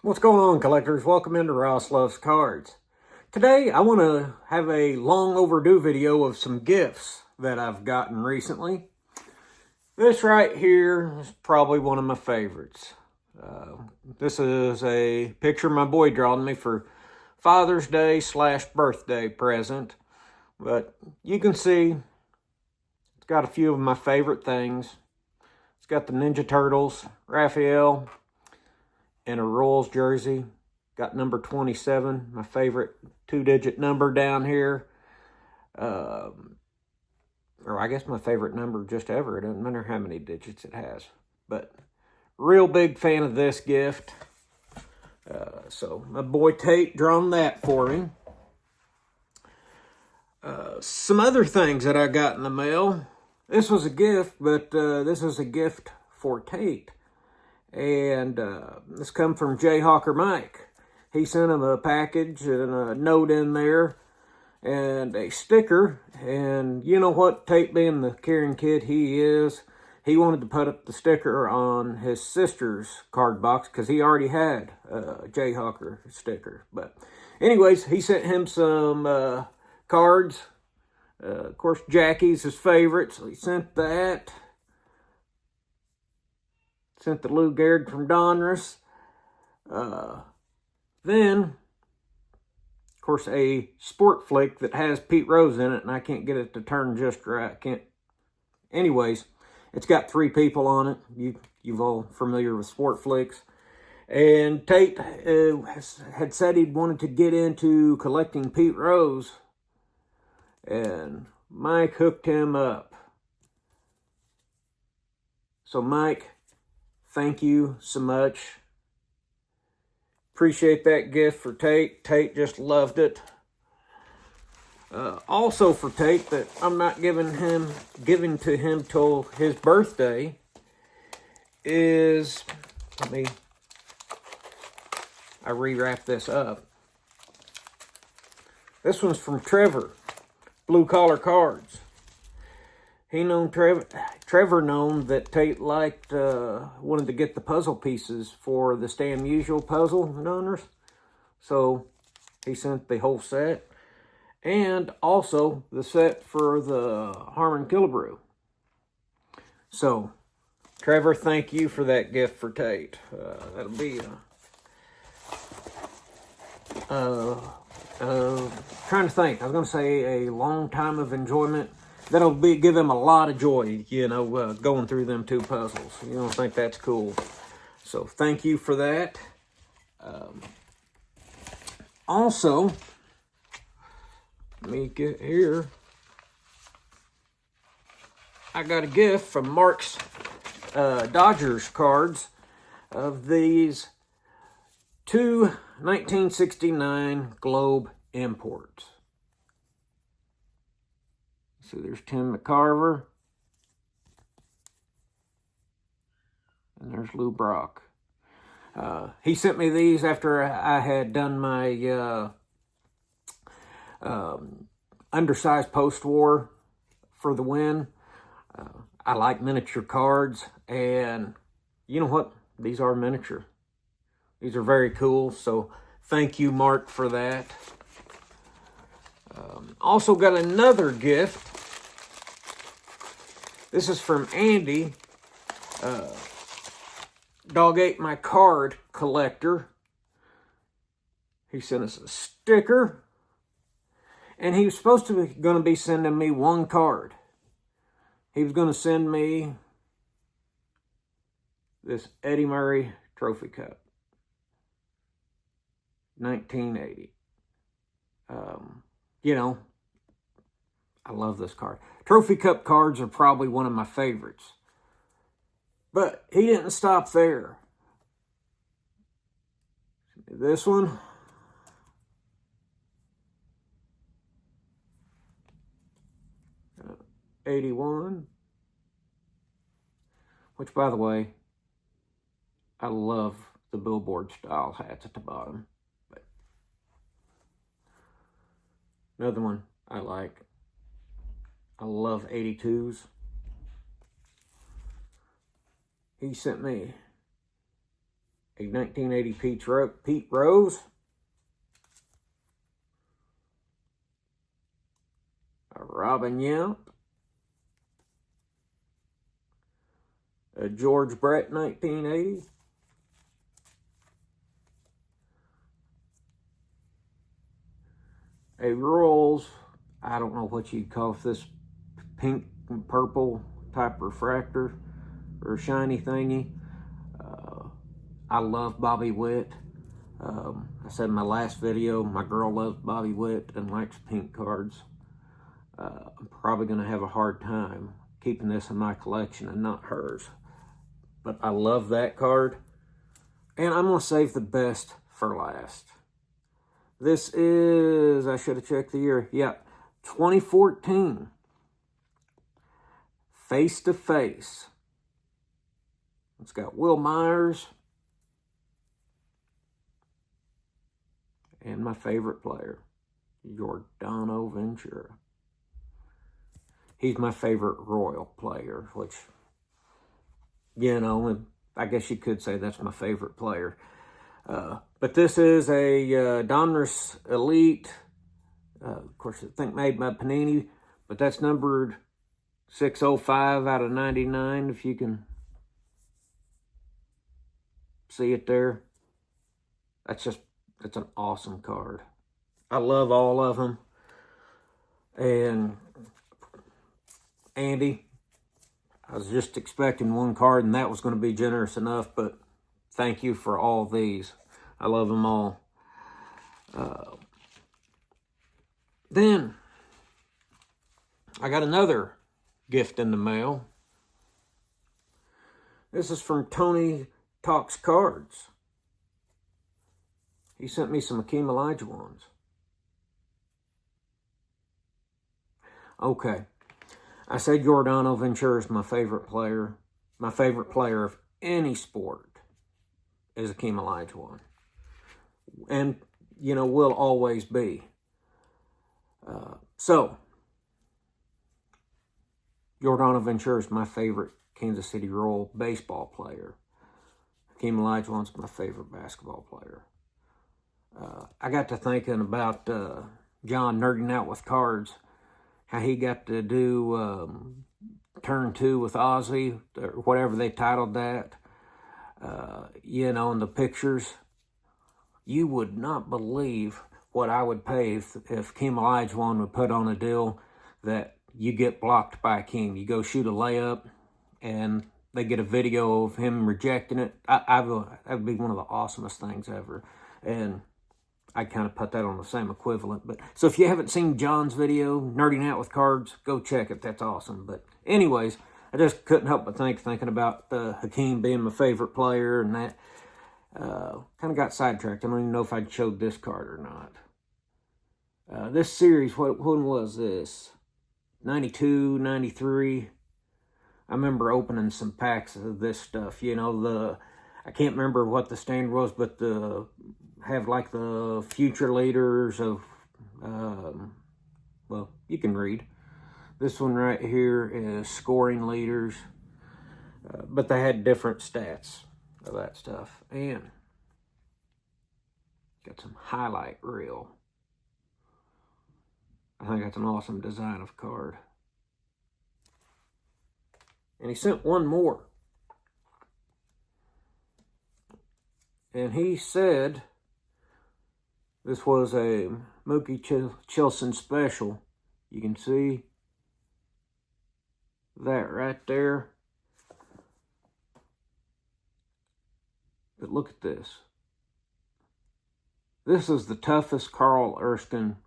What's going on, collectors? Welcome into Ross Loves Cards. Today, I want to have a long overdue video of some gifts that I've gotten recently. This right here is probably one of my favorites. This is a picture my boy drawn me for Father's Day / birthday present. But you can see it's got a few of my favorite things. It's got the Ninja Turtles, Raphael, and a Royals jersey. Got number 27, my favorite two-digit number down here. Or I guess my favorite number just ever. It doesn't matter how many digits it has. But real big fan of this gift. So my boy Tate drawn that for me. Some other things that I got in the mail. This was a gift, but this is a gift for Tate. And this come from Jayhawker Mike. He sent him a package and a note in there and a sticker. And you know what, Tate being the caring kid he is, he wanted to put up the sticker on his sister's card box because he already had a Jayhawker sticker. But anyways, he sent him some cards. Of course, Jackie's his favorite, so he sent that. Sent the Lou Gehrig from Donruss. Then, of course, a sport flick that has Pete Rose in it, and I can't get it to turn just right. Anyways, it's got 3 people on it. You've all familiar with sport flicks. And Tate had said he'd wanted to get into collecting Pete Rose, and Mike hooked him up. So, Mike, thank you so much. Appreciate that gift for Tate. Tate just loved it. Also for Tate, that I'm not giving to him till his birthday, is, I rewrap this up. This one's from Trevor, Blue Collar Cards. Trevor known that Tate wanted to get the puzzle pieces for the Stan Musial puzzle donors. So he sent the whole set. And also the set for the Harmon Killebrew. So, Trevor, thank you for that gift for Tate. That'll be trying to think. I was going to say a long time of enjoyment. That'll give him a lot of joy, going through them 2 puzzles. You don't think that's cool. So thank you for that. Also, let me get here. I got a gift from Mark's Dodgers cards of these 2 1969 Globe imports. So there's Tim McCarver. And there's Lou Brock. He sent me these after I had done my undersized post-war for the win. I like miniature cards. And you know what? These are miniature. These are very cool. So thank you, Mark, for that. Also got another gift. This is from Andy, Dog Ate My Card collector. He sent us a sticker. And he was supposed to going to be sending me 1 card. He was going to send me this Eddie Murray Trophy Cup. 1980. I love this card. Trophy Cup cards are probably one of my favorites. But he didn't stop there. This one. '81. Which, by the way, I love the billboard style hats at the bottom. But another one I like. I love 82s. He sent me a 1980 Pete Rose, a Robin Yount, a George Brett 1980, a Royals, I don't know what you'd call this, pink and purple type refractor or shiny thingy. I love Bobby Witt. I said in my last video, my girl loves Bobby Witt and likes pink cards. I'm probably going to have a hard time keeping this in my collection and not hers. But I love that card. And I'm going to save the best for last. This is, I should have checked the year. Yeah, 2014. Face to Face. It's got Will Myers. And my favorite player, Yordano Ventura. He's my favorite Royal player, which, you know, I guess you could say that's my favorite player. But this is a Donruss Elite. Of course, I think made by Panini, but that's numbered 605 out of 99, if you can see it there. That's an awesome card. I love all of them. And Andy, I was just expecting one card, and that was going to be generous enough, but thank you for all these. I love them all. Then, I got another gift in the mail. This is from Tony Talks Cards. He sent me some Akeem Olajuwons. Okay. I said Yordano Ventura is my favorite player. My favorite player of any sport is Akeem Olajuwon. And, you know, will always be. So, Yordano Ventura is my favorite Kansas City Royal baseball player. Akeem Olajuwon's my favorite basketball player. I got to thinking about John Nerding Out with Cards, how he got to do Turn 2 with Ozzy, or whatever they titled that. You know, in the pictures, you would not believe what I would pay if Akeem Olajuwon would put on a deal that you get blocked by Akeem. You go shoot a layup, and they get a video of him rejecting it. That would be one of the awesomest things ever. And I kind of put that on the same equivalent. But so if you haven't seen John's video, Nerding Out with Cards, go check it. That's awesome. But anyways, I just couldn't help but thinking about Hakeem being my favorite player, and that kind of got sidetracked. I don't even know if I showed this card or not. This series, when was this? 92, 93. I remember opening some packs of this stuff. You know, I can't remember what the standard was, but have like the future leaders of, well, you can read. This one right here is scoring leaders, but they had different stats of that stuff. And got some highlight reel. I think that's an awesome design of card. And he sent one more. And he said this was a Mookie Chilson special. You can see that right there. But look at this. This is the toughest Carl Erskine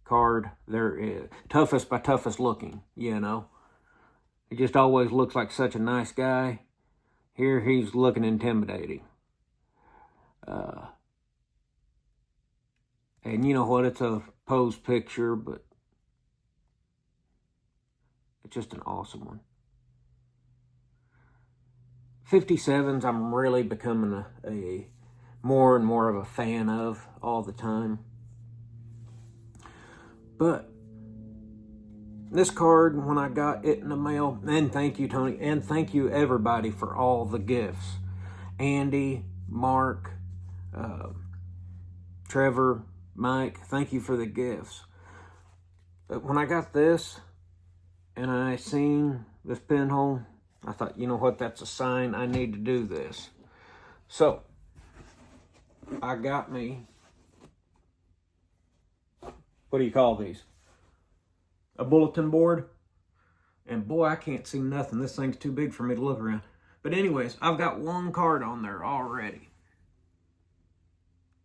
card there is. Toughest by toughest looking, you know. He just always looks like such a nice guy. Here he's looking intimidating. And you know what? It's a pose picture, but it's just an awesome one. 57s, I'm really becoming a more and more of a fan of all the time. But this card, when I got it in the mail, and thank you, Tony, and thank you, everybody, for all the gifts. Andy, Mark, Trevor, Mike, thank you for the gifts. But when I got this and I seen this pinhole, I thought, you know what, that's a sign I need to do this. So I got me, what do you call these? A bulletin board. And boy, I can't see nothing. This thing's too big for me to look around. But anyways, I've got one card on there already.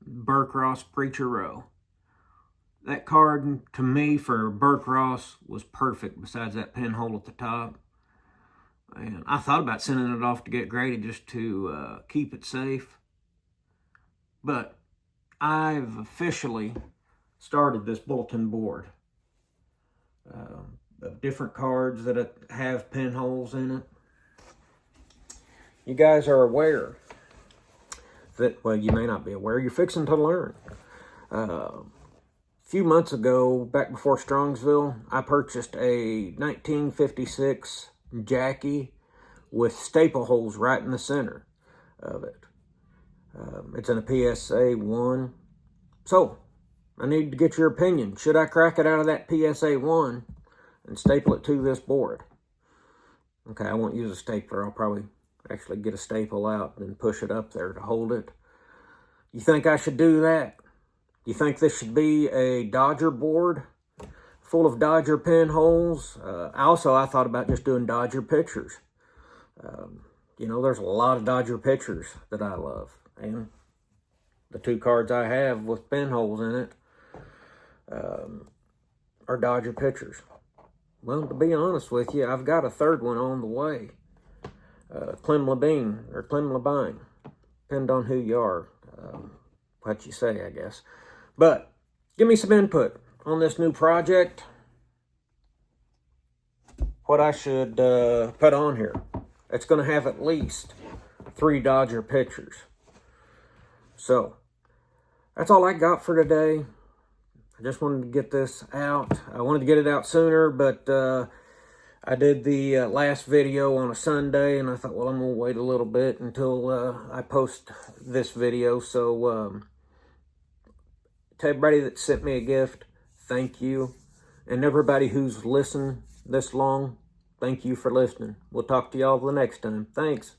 Burk Ross Preacher Row. That card, to me, for Burk Ross was perfect, besides that pinhole at the top. And I thought about sending it off to get graded just to keep it safe. But I've officially started this bulletin board of different cards that have pinholes in it. You guys are aware that, well, you may not be aware, you're fixing to learn. A few months ago, back before Strongsville, I purchased a 1956 Jackie with staple holes right in the center of it. It's in a PSA 1. So, I need to get your opinion. Should I crack it out of that PSA 1 and staple it to this board? Okay, I won't use a stapler. I'll probably actually get a staple out and push it up there to hold it. You think I should do that? You think this should be a Dodger board full of Dodger pinholes? I thought about just doing Dodger pictures. You know, there's a lot of Dodger pictures that I love. And the two cards I have with pinholes in it are Dodger pictures. Well, to be honest with you, I've got a third one on the way. Clem Labine, or Clem Labine, depending on who you are, what you say, I guess. But give me some input on this new project, what I should put on here. It's going to have at least 3 Dodger pictures. So, that's all I got for today. I just wanted to get this out. I wanted to get it out sooner, but I did the last video on a Sunday, and I thought, well, I'm going to wait a little bit until I post this video. So, to everybody that sent me a gift, thank you. And everybody who's listened this long, thank you for listening. We'll talk to y'all the next time. Thanks.